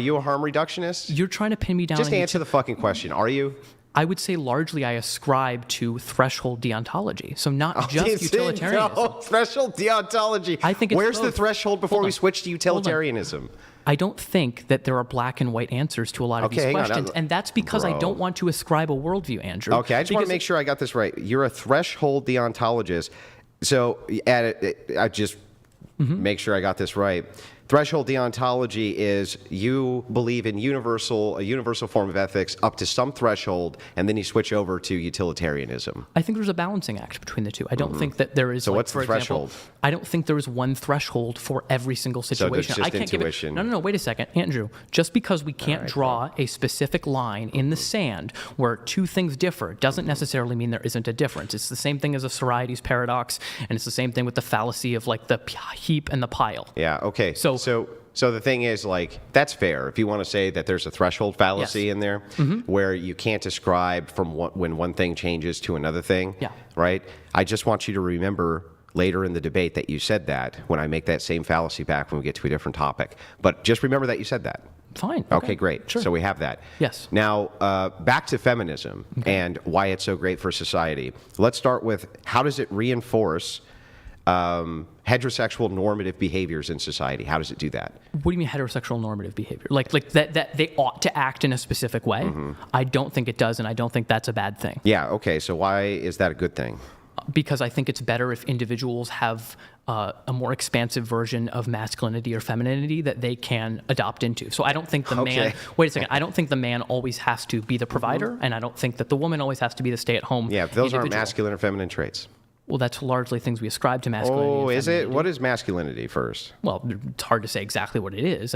Are you a harm reductionist? You're trying to pin me down. Just answer the fucking question. Are you? I would say largely I ascribe to threshold deontology. So not just utilitarianism. No, threshold deontology. I think it's Where's the both. threshold before we switch to utilitarianism? I don't think that there are black and white answers to a lot of these questions. And that's because I don't want to ascribe a worldview, Andrew. Okay, I just want to make sure I got this right. You're a threshold deontologist. So I just make sure I got this right. Threshold deontology is you believe in a universal form of ethics up to some threshold, and then you switch over to utilitarianism. I think there's a balancing act between the two. I don't think that there is. So like, what's the threshold? I don't think there is one threshold for every single situation. So it's just I can't intuition. No, wait a second, Andrew. Just because we can't draw a specific line in the sand where two things differ doesn't necessarily mean there isn't a difference. It's the same thing as a Sorites paradox, and it's the same thing with the fallacy of like the heap and the pile. Yeah. Okay. So the thing is, like, that's fair. If you want to say that there's a threshold fallacy in there where you can't ascribe from when one thing changes to another thing, right? I just want you to remember later in the debate that you said that when I make that same fallacy back when we get to a different topic. But just remember that you said that. Fine. Okay, great. Sure. So we have that. Yes. Now, back to feminism and why it's so great for society. Let's start with how does it reinforce heterosexual normative behaviors in society? How does it do that? What do you mean heterosexual normative behavior? Like that they ought to act in a specific way? I don't think it does, and I don't think that's a bad thing. Yeah, okay. So why is that a good thing? Because I think it's better if individuals have a more expansive version of masculinity or femininity that they can adopt into. So I don't think the man, wait a second, I don't think the man always has to be the provider, and I don't think that the woman always has to be the stay-at-home Yeah, those individual. aren't masculine or feminine traits. Well, that's largely things we ascribe to masculinity. Oh, and is femininity. it? What is masculinity first? Well, it's hard to say exactly what it is.